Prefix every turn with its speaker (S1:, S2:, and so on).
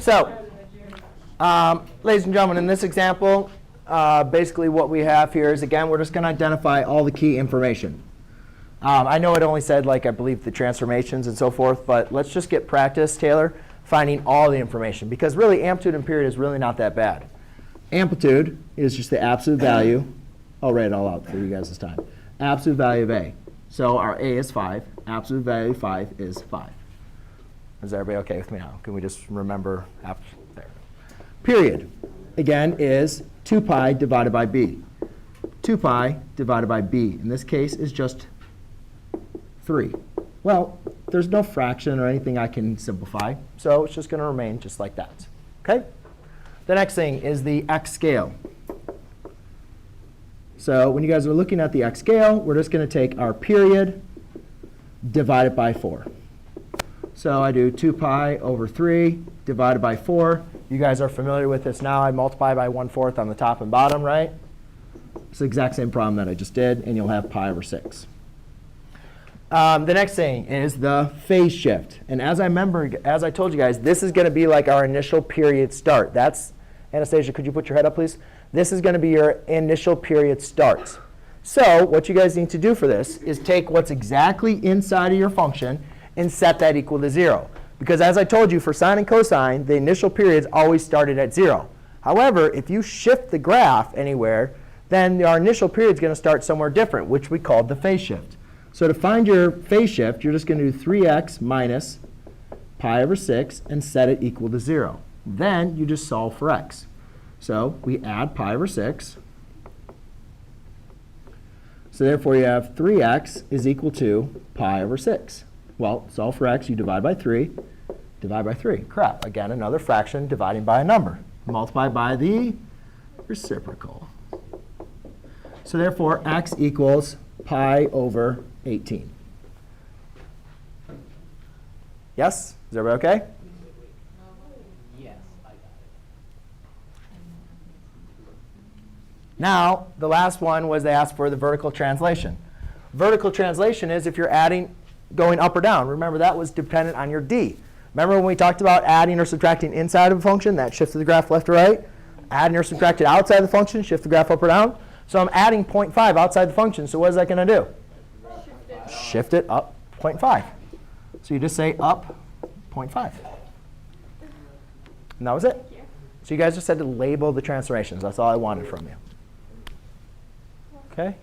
S1: So, ladies and gentlemen, in this example, basically what we have here is, again, we're just going to identify all the key information. I know it only said, like, I believe the transformations and so forth, but let's just get practice, Taylor, finding all the information. Because really, amplitude and period is really not that bad. Amplitude is just the absolute value. I'll write it all out for you guys this time. Absolute value of A. So our A is 5. Absolute value of 5 is 5. Is everybody OK with me now? Can we just remember there? Period, again, is 2 pi divided by b. 2 pi divided by b, in this case, is just 3. Well, there's no fraction or anything I can simplify, so it's just going to remain just like that. OK? The next thing is the x scale. So when you guys are looking at the x scale, we're just going to take our period divided by 4. So I do 2 pi over 3 divided by 4. You guys are familiar with this now. I multiply by 1/4 on the top and bottom, right? It's the exact same problem that I just did, and you'll have pi over 6. The next thing is the phase shift. And as I told you guys, this is going to be like our initial period start. That's, Anastasia, could you put your head up, please? This is going to be your initial period start. So what you guys need to do for this is take what's exactly inside of your function and set that equal to 0. Because as I told you, for sine and cosine, the initial periods always started at 0. However, if you shift the graph anywhere, then our initial period is going to start somewhere different, which we called the phase shift. So to find your phase shift, you're just going to do 3x minus pi over 6 and set it equal to 0. Then you just solve for x. So we add pi over 6. So therefore, you have 3x is equal to pi over 6. Well, solve for x, you divide by 3. Divide by 3. Crap. Again, another fraction dividing by a number. Multiply by the reciprocal. So therefore, x equals pi over 18. Yes? Is everybody OK?
S2: Yes, I got it.
S1: Now, the last one was they asked for the vertical translation. Vertical translation is if you're adding, going up or down. Remember, that was dependent on your d. Remember when we talked about adding or subtracting inside of a function? That shifted the graph left or right. Adding or subtracting outside the function, shift the graph up or down. So I'm adding 0.5 outside the function. So what is that going to do? Shift it up 0.5. So you just say up 0.5. And that was it. So you guys just had to label the transformations. That's all I wanted from you. OK?